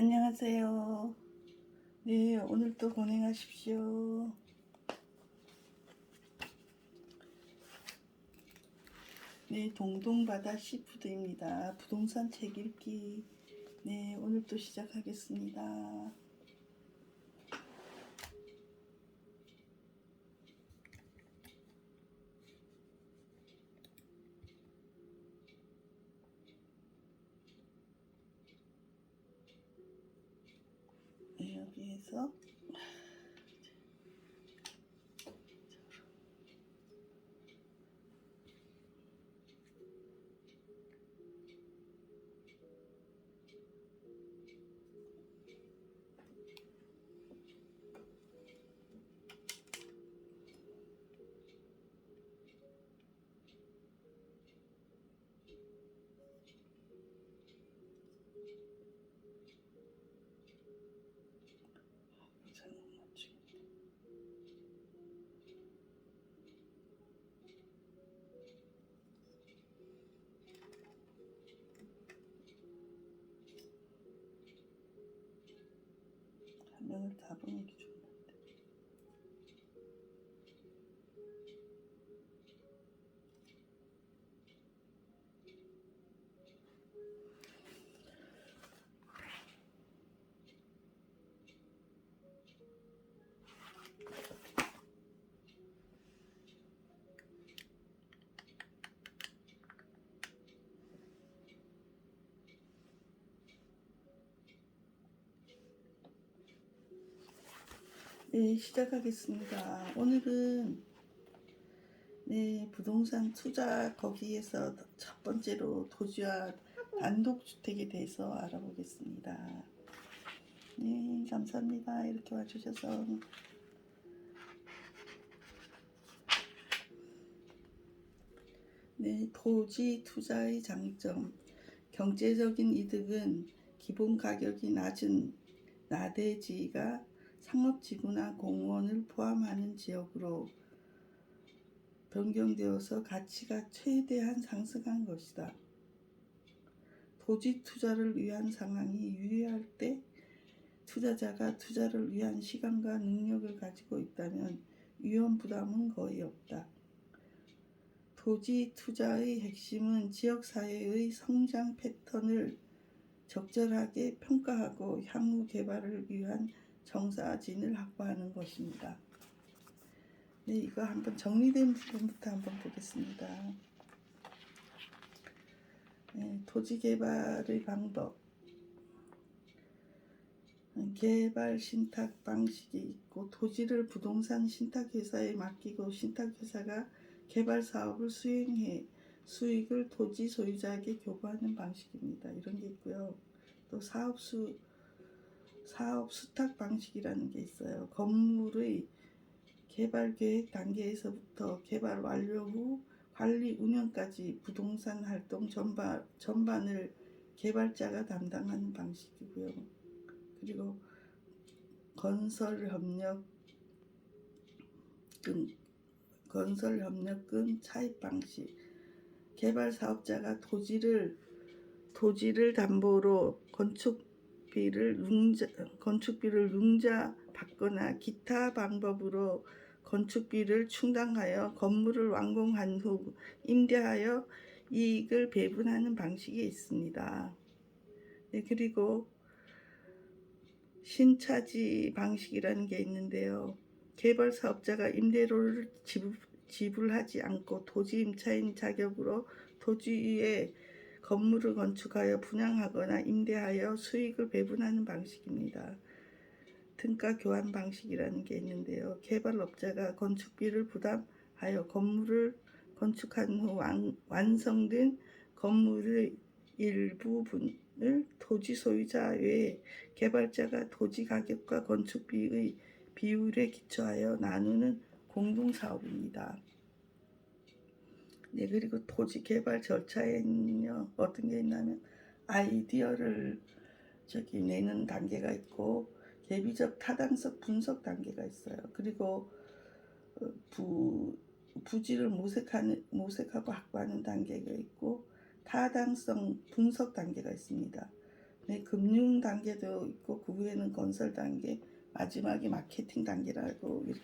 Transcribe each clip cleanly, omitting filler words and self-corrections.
안녕하세요. 네, 오늘도 고생하십시오. 네, 동동바다 시푸드입니다. 부동산 책 읽기. 네, 오늘도 시작하겠습니다. 네, 여기에서 화면을 다 보는 게 좋은데. 네, 시작하겠습니다. 오늘은 부동산 투자 거기에서 첫 번째로 토지와 단독주택에 대해서 알아보겠습니다. 네, 감사합니다. 이렇게 와주셔서. 네, 토지 투자의 장점. 경제적인 이득은 기본 가격이 낮은 나대지가 상업지구나 공원을 포함하는 지역으로 변경되어서 가치가 최대한 상승한 것이다. 토지 투자를 위한 상황이 유의할 때 투자자가 투자를 위한 시간과 능력을 가지고 있다면 위험 부담은 거의 없다. 토지 투자의 핵심은 지역사회의 성장 패턴을 적절하게 평가하고 향후 개발을 위한 정사진을 확보하는 것입니다. 네, 이거 한번 정리된 부분부터 한번 보겠습니다. 네, 토지 개발의 방법. 개발 신탁 방식이 있고, 토지를 부동산 신탁회사에 맡기고 신탁회사가 개발 사업을 수행해 수익을 토지 소유자에게 교부하는 방식입니다. 이런 게 있고요. 또 사업 수탁 방식이라는 게 있어요. 건물의 개발 계획 단계에서부터 개발 완료 후 관리 운영까지 부동산 활동 전반을 개발자가 담당하는 방식이고요. 그리고 건설협력금 차입 방식. 개발 사업자가 토지를 담보로 건축비를 융자 받거나 기타 방법으로 건축비를 충당하여 건물을 완공한 후 임대하여 이익을 배분하는 방식이 있습니다. 네, 그리고 신차지 방식이라는 게 있는데요. 개발 사업자가 임대료를 지불하지 않고 토지 임차인 자격으로 토지 위에 건물을 건축하여 분양하거나 임대하여 수익을 배분하는 방식입니다. 등가 교환 방식이라는 게 있는데요. 개발업자가 건축비를 부담하여 건물을 건축한 후 완성된 건물의 일부분을 토지 소유자 외에 개발자가 토지 가격과 건축비의 비율에 기초하여 나누는 공동사업입니다. 네, 그리고 토지 개발 절차에는요, 어떤 게 있냐면 아이디어를 내는 단계가 있고 계비적 타당성 분석 단계가 있어요. 그리고 부지를 모색하고 확보하는 단계가 있고 타당성 분석 단계가 있습니다. 네, 금융 단계도 있고 그 위에는 건설 단계, 마지막이 마케팅 단계라고 이렇게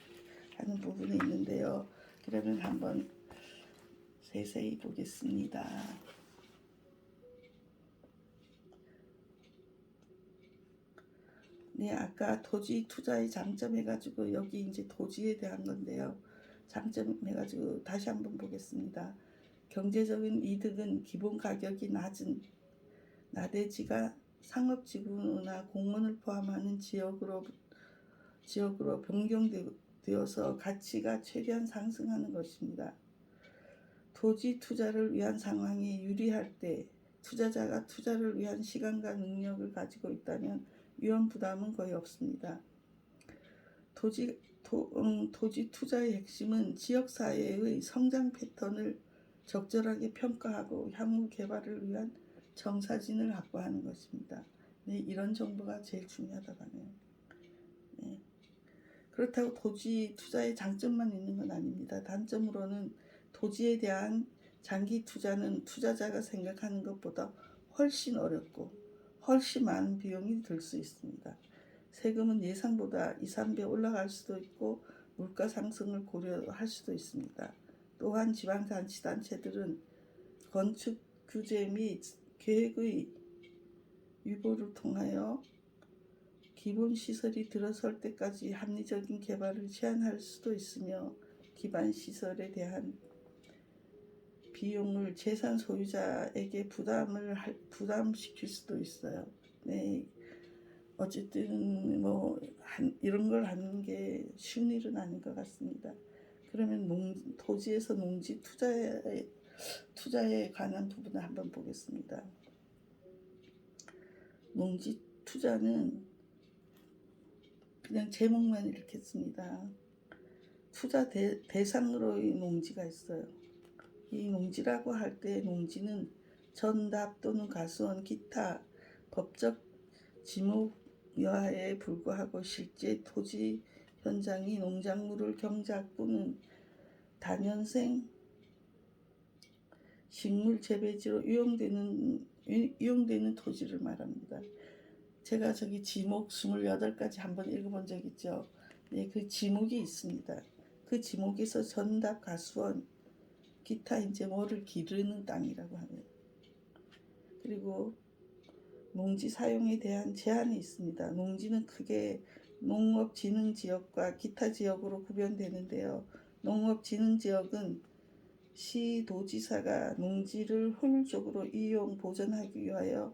하는 부분이 있는데요. 그러면 한번 세세히 보겠습니다. 네, 아까 토지 투자의 장점 해가지고 여기 이제 토지에 대한 건데요. 장점 해가지고 다시 한번 보겠습니다. 경제적인 이득은 기본 가격이 낮은 나대지가 상업지구나 공원을 포함하는 지역으로 변경되어서 가치가 최대한 상승하는 것입니다. 토지 투자를 위한 상황이 유리할 때 투자자가 투자를 위한 시간과 능력을 가지고 있다면 위험 부담은 거의 없습니다. 토지 투자의 핵심은 지역사회의 성장 패턴을 적절하게 평가하고 향후 개발을 위한 정사진을 확보하는 것입니다. 네, 이런 정보가 제일 중요하다고 하네요. 네. 그렇다고 토지 투자의 장점만 있는 건 아닙니다. 단점으로는 토지에 대한 장기 투자는 투자자가 생각하는 것보다 훨씬 어렵고 훨씬 많은 비용이 들 수 있습니다. 세금은 예상보다 2, 3배 올라갈 수도 있고 물가 상승을 고려할 수도 있습니다. 또한 지방자치단체들은 건축 규제 및 계획의 유보를 통하여 기본 시설이 들어설 때까지 합리적인 개발을 제한할 수도 있으며 기반 시설에 대한 비용을 재산 소유자에게 부담시킬 수도 있어요. 네, 어쨌든 이런 걸 하는 게 쉬운 일은 아닌 것 같습니다. 그러면 토지에서 농지 투자에 관한 부분을 한번 보겠습니다. 농지 투자는 그냥 제목만 이렇게 씁니다. 투자 대상으로의 농지가 있어요. 이 농지라고 할 때 농지는 전답 또는 가수원 기타 법적 지목 여하에 불구하고 실제 토지 현장이 농작물을 경작 또는 다년생 식물 재배지로 이용되는 토지를 말합니다. 제가 저기 지목 28가지 한번 읽어본 적 있죠. 네, 그 지목이 있습니다. 그 지목에서 전답 가수원 기타 이제 뭐를 기르는 땅이라고 하네요. 그리고 농지 사용에 대한 제한이 있습니다. 농지는 크게 농업진흥지역과 기타 지역으로 구별되는데요. 농업진흥지역은 시도지사가 농지를 효율적으로 이용 보존하기 위하여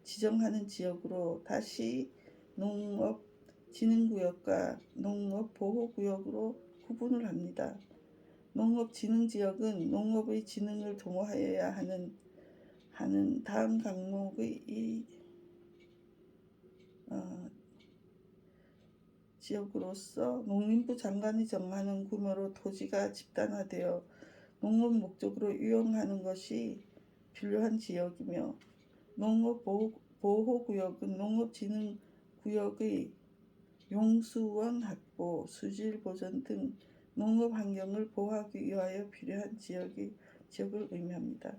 지정하는 지역으로 다시 농업진흥구역과 농업보호구역으로 구분을 합니다. 농업진흥지역은 농업의 진흥을 도모하여야 하는 다음 항목의 지역으로서 농림부 장관이 정하는 규모로 토지가 집단화되어 농업 목적으로 이용하는 것이 필요한 지역이며 농업보호구역은 농업진흥구역의 용수원 확보, 수질 보존 등 농업 환경을 보호하기 위하여 필요한 지역을 의미합니다.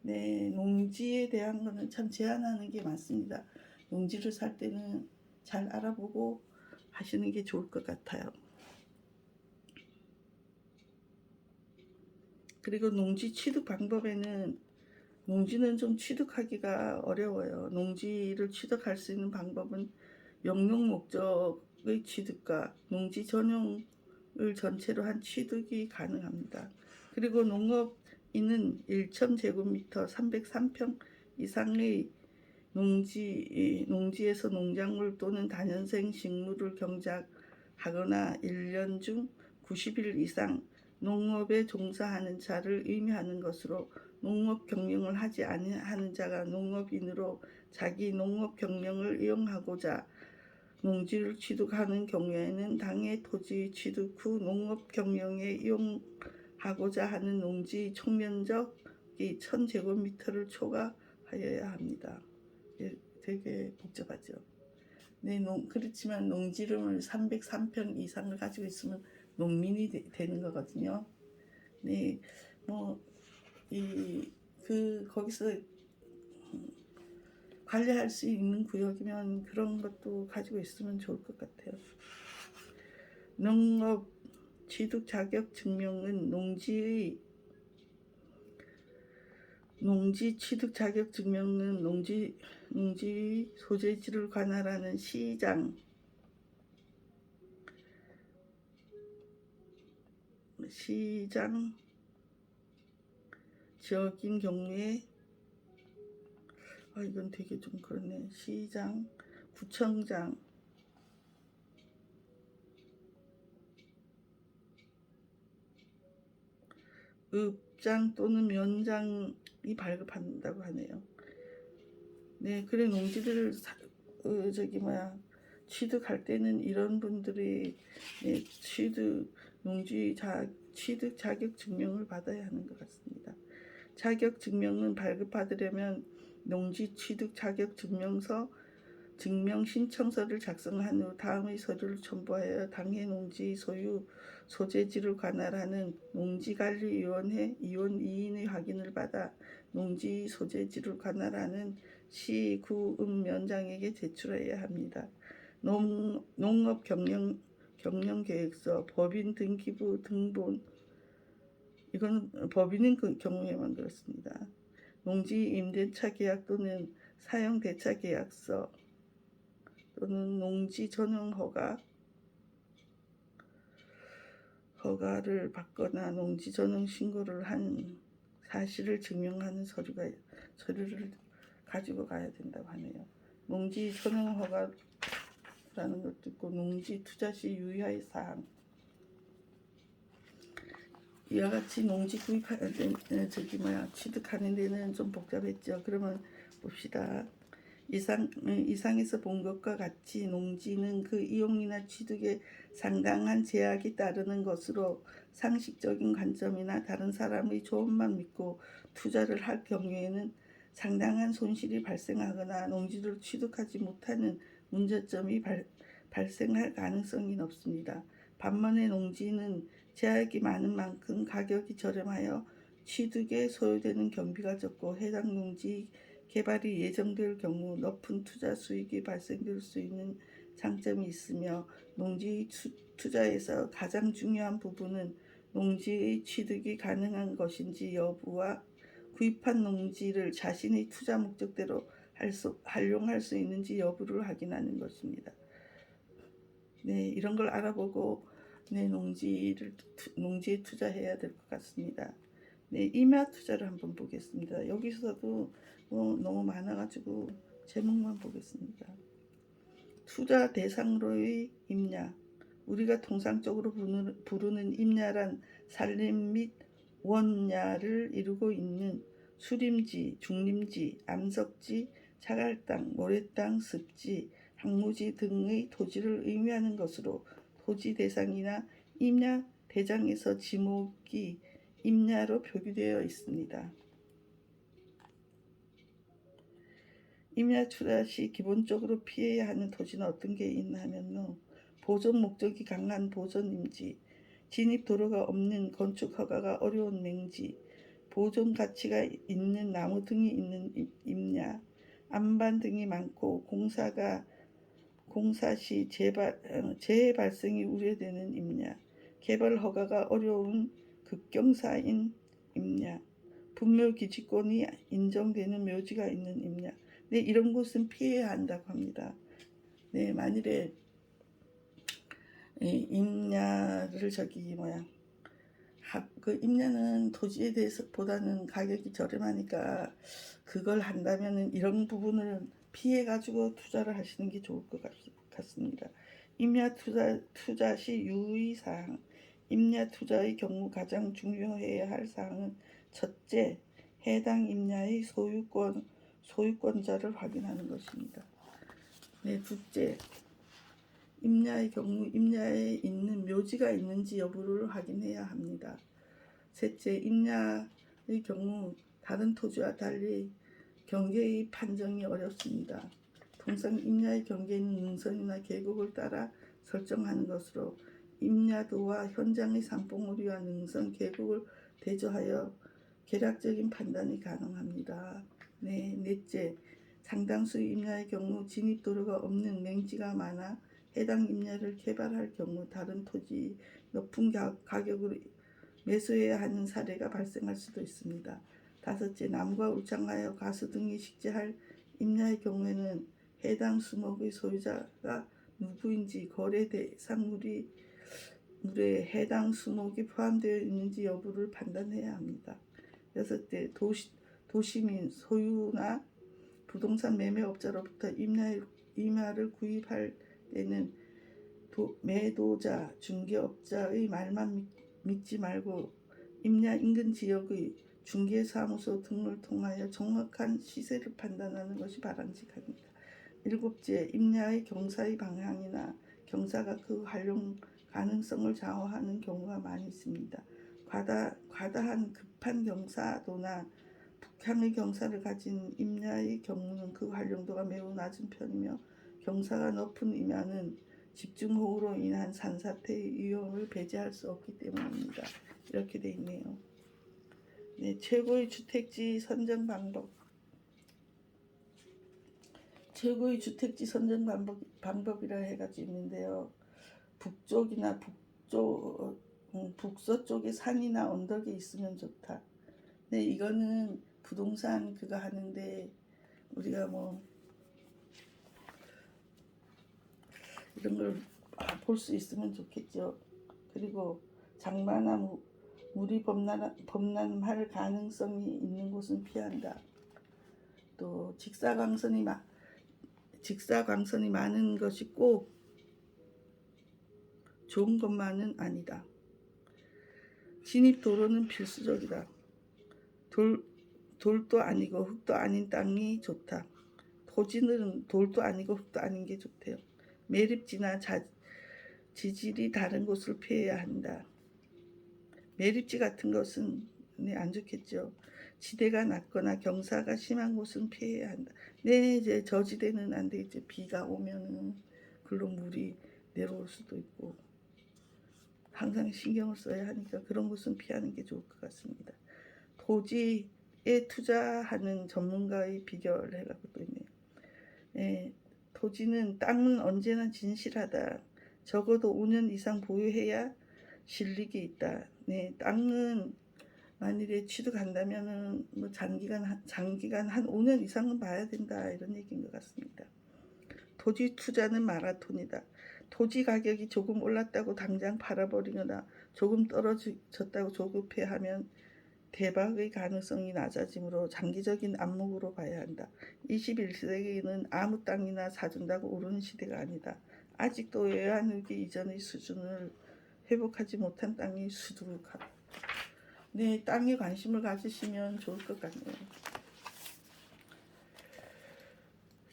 네, 농지에 대한 거는 참 제한하는 게 많습니다. 농지를 살 때는 잘 알아보고 하시는 게 좋을 것 같아요. 그리고 농지 취득 방법에는 농지는 좀 취득하기가 어려워요. 농지를 취득할 수 있는 방법은 영농 목적의 취득과 농지 전용을 전체로 한 취득이 가능합니다. 그리고 농업인은 1,000제곱미터 303평 이상의 농지에서 농작물 또는 다년생 식물을 경작하거나 1년 중 90일 이상 농업에 종사하는 자를 의미하는 것으로 농업 경영을 하지 않는 자가 농업인으로 자기 농업 경영을 이용하고자 농지를 취득하는 경우에는 당해 토지 취득 후 농업 경영에 이용하고자 하는 농지 총면적이 1,000제곱미터를 초과하여야 합니다. 되게 복잡하죠. 네, 그렇지만 농지를 303평 이상을 가지고 있으면 농민이 되는 거거든요. 네, 거기서 관리할 수 있는 구역이면 그런 것도 가지고 있으면 좋을 것 같아요. 농업 취득 자격 증명은 농지 취득 자격 증명은 농지 소재지를 관할하는 시장 지역인 경우에 이건 되게 좀 그렇네. 시장, 구청장, 읍장 또는 면장이 발급한다고 하네요. 네, 그래 농지들을 취득할 때는 이런 분들이 취득 자격 증명을 받아야 하는 것 같습니다. 자격 증명은 발급받으려면 농지 취득 자격 증명서 증명 신청서를 작성한 후 다음의 서류를 첨부하여 당해 농지 소유 소재지를 관할하는 농지관리위원회 위원 2인의 확인을 받아 농지 소재지를 관할하는 시, 구, 면장에게 제출해야 합니다. 농업 경영계획서, 법인 등기부 등본, 이건 법인인 경우에만 그렇습니다. 농지 임대차 계약 또는 사용 대차 계약서 또는 농지 전용 허가를 받거나 농지 전용 신고를 한 사실을 증명하는 서류를 가지고 가야 된다고 하네요. 농지 전용 허가라는 것도 있고 농지 투자 시 유의할 사항. 이와 같이 농지 취득하는 데는 좀 복잡했죠. 그러면 봅시다. 이상에서 본 것과 같이 농지는 그 이용이나 취득에 상당한 제약이 따르는 것으로 상식적인 관점이나 다른 사람의 조언만 믿고 투자를 할 경우에는 상당한 손실이 발생하거나 농지를 취득하지 못하는 문제점이 발생할 가능성이 높습니다. 반면에 농지는 제약이 많은 만큼 가격이 저렴하여 취득에 소요되는 경비가 적고 해당 농지 개발이 예정될 경우 높은 투자 수익이 발생될 수 있는 장점이 있으며 농지 투자에서 가장 중요한 부분은 농지의 취득이 가능한 것인지 여부와 구입한 농지를 자신의 투자 목적대로 활용할 수 있는지 여부를 확인하는 것입니다. 네, 이런 걸 알아보고 농지에 투자해야 될 것 같습니다. 네, 임야 투자를 한번 보겠습니다. 여기서도 너무 많아가지고 제목만 보겠습니다. 투자 대상로의 임야. 우리가 통상적으로 부르는 임야란 산림 및 원야를 이루고 있는 수림지, 중림지, 암석지, 자갈땅, 모래땅, 습지, 항무지 등의 토지를 의미하는 것으로 토지 대상이나 임야 대장에서 지목이 임야로 표기되어 있습니다. 임야 투자 시 기본적으로 피해야 하는 토지는 어떤 게 있나 하면요. 보존 목적이 강한 보존임지, 진입 도로가 없는 건축 허가가 어려운 맹지, 보존 가치가 있는 나무 등이 있는 임야, 안반 등이 많고 공사 시 재해 발생이 우려되는 임야, 개발 허가가 어려운 급경사인 임야, 분묘기지권이 인정되는 묘지가 있는 임야. 네, 이런 곳은 피해야 한다고 합니다. 네, 만일에 임야를 임야는 토지에 대해서 보다는 가격이 저렴하니까 그걸 한다면은 이런 부분을 피해 가지고 투자를 하시는 게 좋을 것 같습니다. 임야 투자 시 유의사항. 임야 투자의 경우 가장 중요해야 할 사항은 첫째, 해당 임야의 소유권자를 확인하는 것입니다. 네, 둘째, 임야의 경우 임야에 있는 묘지가 있는지 여부를 확인해야 합니다. 셋째, 임야의 경우 다른 토지와 달리 경계의 판정이 어렵습니다. 통상 임야의 경계는 능선이나 계곡을 따라 설정하는 것으로 임야도와 현장의 산봉우리와 능선, 계곡을 대조하여 개략적인 판단이 가능합니다. 네, 넷째, 상당수의 임야의 경우 진입도로가 없는 맹지가 많아 해당 임야를 개발할 경우 다른 토지 높은 가격으로 매수해야 하는 사례가 발생할 수도 있습니다. 다섯째, 남과 울창하여 가수 등이 식재할 임야의 경우에는 해당 수목의 소유자가 누구인지 거래 대상물에 해당 수목이 포함되어 있는지 여부를 판단해야 합니다. 여섯째, 도시민 소유나 부동산 매매업자로부터 임야를 구입할 때는 매도자, 중개업자의 말만 믿지 말고 임야 인근 지역의 중개사무소 등을 통하여 정확한 시세를 판단하는 것이 바람직합니다. 일곱째, 임야의 경사의 방향이나 경사가 그 활용 가능성을 좌우하는 경우가 많이 있습니다. 과다한 급한 경사도나 북향의 경사를 가진 임야의 경우는 그 활용도가 매우 낮은 편이며 경사가 높은 임야는 집중호우로 인한 산사태의 위험을 배제할 수 없기 때문입니다. 이렇게 돼 있네요. 네, 최고의 주택지 선정 방법. 최고의 주택지 선정 방법이라 해가지고 있는데요. 북쪽이나 북서쪽에 산이나 언덕이 있으면 좋다. 네, 이거는 부동산 그거 하는데 우리가 뭐 이런 걸 볼 수 있으면 좋겠죠. 그리고 장마나 물이 범람할 가능성이 있는 곳은 피한다. 또 직사광선이 많은 것이 꼭 좋은 것만은 아니다. 진입도로는 필수적이다. 돌도 아니고 흙도 아닌 땅이 좋다. 토지는 돌도 아니고 흙도 아닌 게 좋대요. 매립지나 지질이 다른 곳을 피해야 한다. 매립지 같은 것은 안 좋겠죠. 지대가 낮거나 경사가 심한 곳은 피해야 한다. 네, 이제 저지대는 안 되겠죠. 비가 오면은 글로 물이 내려올 수도 있고 항상 신경을 써야 하니까 그런 곳은 피하는 게 좋을 것 같습니다. 토지에 투자하는 전문가의 비결을 해가지고 또 있네요. 네, 땅은 언제나 진실하다. 적어도 5년 이상 보유해야 실익이 있다. 네, 땅은 만일에 취득한다면은 뭐 장기간 한 5년 이상은 봐야 된다 이런 얘기인 것 같습니다. 토지 투자는 마라톤이다. 토지 가격이 조금 올랐다고 당장 팔아버리거나 조금 떨어졌다고 조급해하면 대박의 가능성이 낮아지므로 장기적인 안목으로 봐야 한다. 21세기는 아무 땅이나 사준다고 오르는 시대가 아니다. 아직도 외환위기 이전의 수준을 회복하지 못한 땅이 수두룩하다. 네, 땅에 관심을 가지시면 좋을 것 같네요.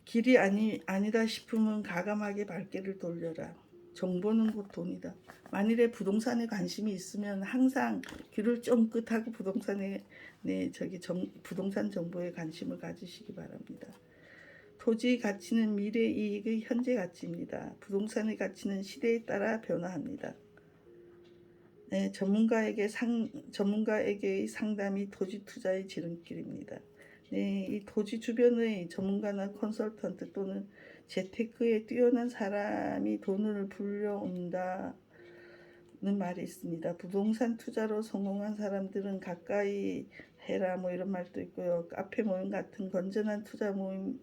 길이 아니다 싶으면 가감하게 발길을 돌려라. 정보는 곧 돈이다. 만일에 부동산에 관심이 있으면 항상 귀를 쫑긋하고 부동산 정보에 관심을 가지시기 바랍니다. 토지의 가치는 미래 이익의 현재 가치입니다. 부동산의 가치는 시대에 따라 변화합니다. 네, 전문가에게의 상담이 토지 투자의 지름길입니다. 네, 이 토지 주변의 전문가나 컨설턴트 또는 재테크에 뛰어난 사람이 돈을 불려온다는 말이 있습니다. 부동산 투자로 성공한 사람들은 가까이 해라 뭐 이런 말도 있고요. 카페 모임 같은 건전한 투자 모임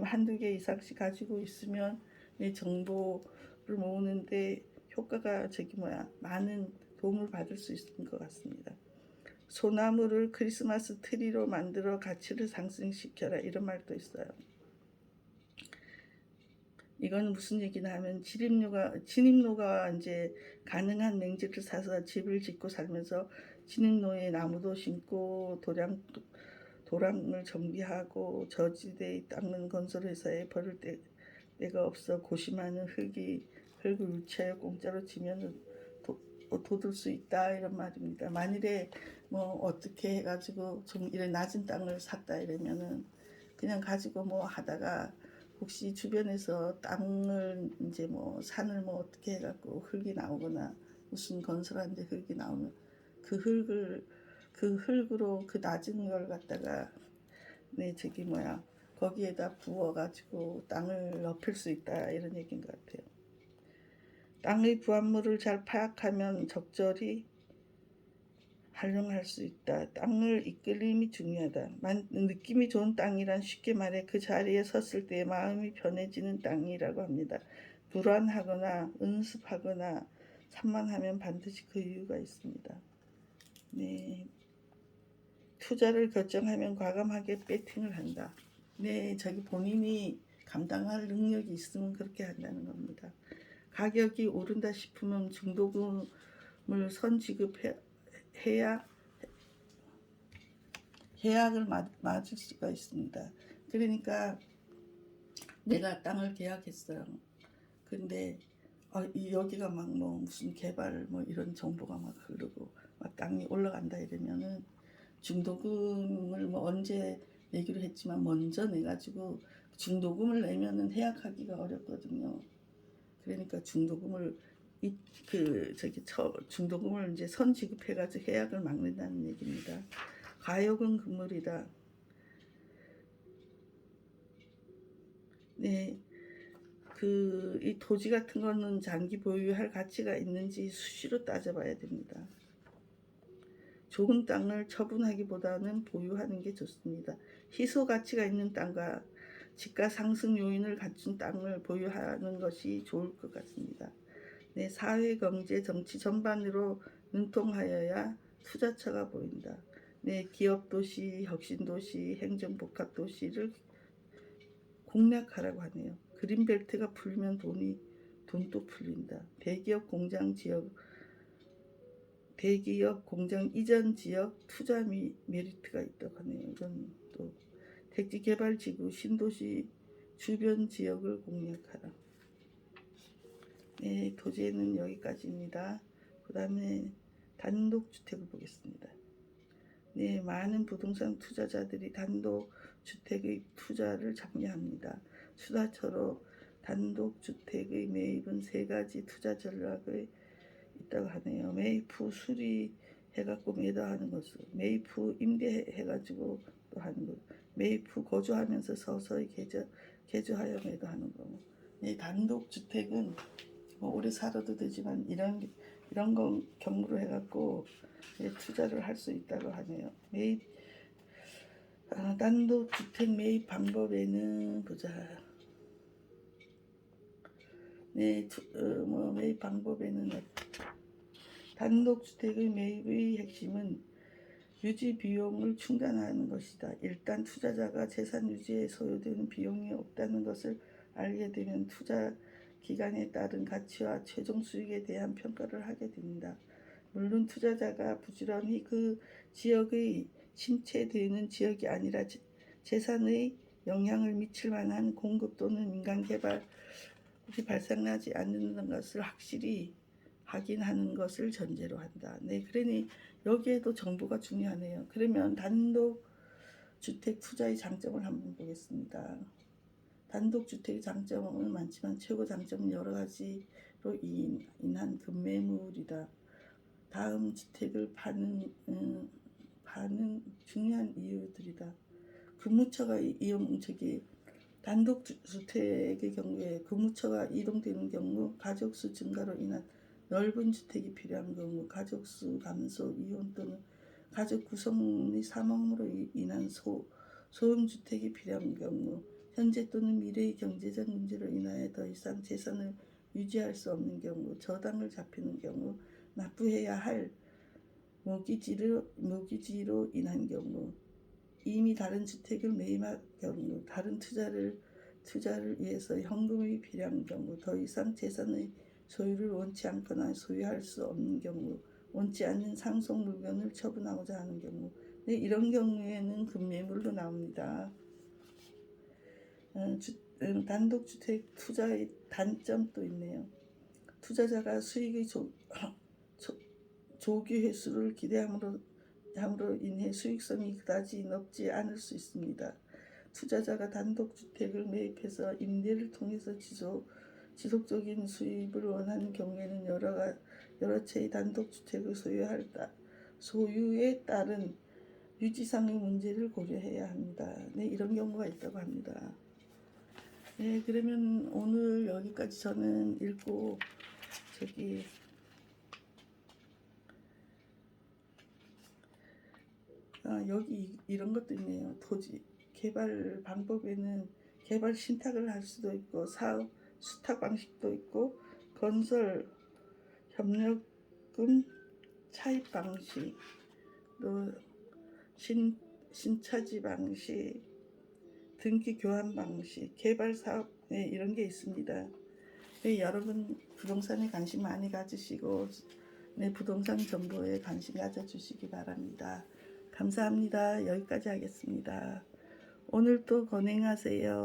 한두 개 이상씩 가지고 있으면 이 정보를 모으는데 효과가 많은 도움을 받을 수 있는 것 같습니다. 소나무를 크리스마스 트리로 만들어 가치를 상승시켜라 이런 말도 있어요. 이건 무슨 얘기나 하면 진입로가 이제 가능한 맹지를 사서 집을 짓고 살면서 진입로에 나무도 심고 도랑을 정비하고 저지대의 땅은 건설회사에 버릴 데가 없어 고심하는 흙을 유치하여 공짜로 지면 돋을 수 있다 이런 말입니다. 만일에 뭐 어떻게 해가지고 좀 이런 낮은 땅을 샀다 이러면은 그냥 가지고 뭐 하다가 혹시 주변에서 땅을 이제 뭐 산을 뭐 어떻게 해갖고 흙이 나오거나 무슨 건설하는데 흙이 나오면 그 흙으로 그 낮은 걸 갖다가 거기에다 부어가지고 땅을 넓힐 수 있다 이런 얘기인 것 같아요. 땅의 부합물을 잘 파악하면 적절히 활용할 수 있다. 땅을 이끌림이 중요하다. 느낌이 좋은 땅이란 쉽게 말해 그 자리에 섰을 때 마음이 편해지는 땅이라고 합니다. 불안하거나 은습하거나 산만하면 반드시 그 이유가 있습니다. 네, 투자를 결정하면 과감하게 배팅을 한다. 네, 자기 본인이 감당할 능력이 있으면 그렇게 한다는 겁니다. 가격이 오른다 싶으면 중도금을 선지급해야 계약을 맞을 수가 있습니다. 그러니까 내가 땅을 계약했어요. 근데 여기가 막 뭐 무슨 개발 뭐 이런 정보가 막 흐르고 막 땅이 올라간다 이러면은 중도금을 뭐 언제 내기로 했지만 먼저 내가지고 중도금을 내면은 해약하기가 어렵거든요. 그러니까 중도금을 중도금을 이제 선지급해가지고 해약을 막는다는 얘기입니다. 가역은 금물이다. 네, 이 토지 같은 거는 장기 보유할 가치가 있는지 수시로 따져봐야 됩니다. 좋은 땅을 처분하기보다는 보유하는 게 좋습니다. 희소 가치가 있는 땅과 집가 상승 요인을 갖춘 땅을 보유하는 것이 좋을 것 같습니다. 네, 사회, 경제, 정치 전반으로 능통하여야 투자처가 보인다. 네, 기업 도시, 혁신 도시, 행정 복합 도시를 공략하라고 하네요. 그린벨트가 풀리면 돈도 풀린다. 대기업 공장 이전 지역 투자 메리트가 있다고 하네요. 이건 또 택지개발지구 신도시 주변 지역을 공략하라. 네, 토지에는 여기까지입니다. 그 다음에 단독주택을 보겠습니다. 네, 많은 부동산 투자자들이 단독주택의 투자를 장려합니다. 수다처럼 단독주택의 매입은 3가지 투자 전략이 있다고 하네요. 매입 후 수리해갖고 매도하는 것을, 매입 후 임대해가지고 또 하는 것, 매입 후 거주하면서 서서히 개조하여 매도하는 거. 네, 단독주택은 뭐 오래 살아도 되지만 이런 거 경우로 해갖고 투자를 할 수 있다고 하네요. 단독주택 매입 방법에는 보자. 네, 매입 방법에는 단독주택의 매입의 핵심은 유지 비용을 충당하는 것이다. 일단 투자자가 재산 유지에 소요되는 비용이 없다는 것을 알게 되면 투자 기간에 따른 가치와 최종 수익에 대한 평가를 하게 됩니다. 물론 투자자가 부지런히 그 지역의 침체되는 지역이 아니라 재산의 영향을 미칠 만한 공급 또는 민간 개발이 발생하지 않는 것을 확실히 확인하는 것을 전제로 한다. 네, 그러니 여기에도 정보가 중요하네요. 그러면 단독주택 투자의 장점을 한번 보겠습니다. 단독주택의 장점은 많지만 최고 장점은 여러 가지로 인한 급매물이다. 다음 주택을 파는 중요한 이유들이다. 근무처가 단독주택의 경우에 근무처가 이동되는 경우 가족수 증가로 인한 넓은 주택이 필요한 경우, 가족수 감소, 이혼 또는 가족 구성원의 사망으로 인한 소형주택이 필요한 경우, 현재 또는 미래의 경제적 문제로 인하여 더 이상 재산을 유지할 수 없는 경우, 저당을 잡히는 경우, 납부해야 할 모기지로 인한 경우, 이미 다른 주택을 매입할 경우, 다른 투자를 위해서 현금이 필요한 경우, 더 이상 재산의 소유를 원치 않거나 소유할 수 없는 경우, 원치 않는 상속 물건을 처분하고자 하는 경우, 네, 이런 경우에는 급매물로 나옵니다. 단독주택 투자의 단점도 있네요. 투자자가 수익의 조기 회수를 기대함으로 인해 수익성이 그다지 높지 않을 수 있습니다. 투자자가 단독주택을 매입해서 임대를 통해서 지속적인 수입을 원하는 경우에는 여러 채의 단독주택을 소유에 따른 유지상의 문제를 고려해야 합니다. 네, 이런 경우가 있다고 합니다. 네, 그러면 오늘 여기까지 저는 읽고 여기 이런 것도 있네요. 토지 개발 방법에는 개발 신탁을 할 수도 있고 사업 수탁 방식도 있고 건설 협력금 차입 방식 또 신차지 방식 등기 교환 방식 개발 사업 네, 이런 게 있습니다. 네, 여러분 부동산에 관심 많이 가지시고 네, 부동산 정보에 관심 가져주시기 바랍니다. 감사합니다. 여기까지 하겠습니다. 오늘도 건행하세요.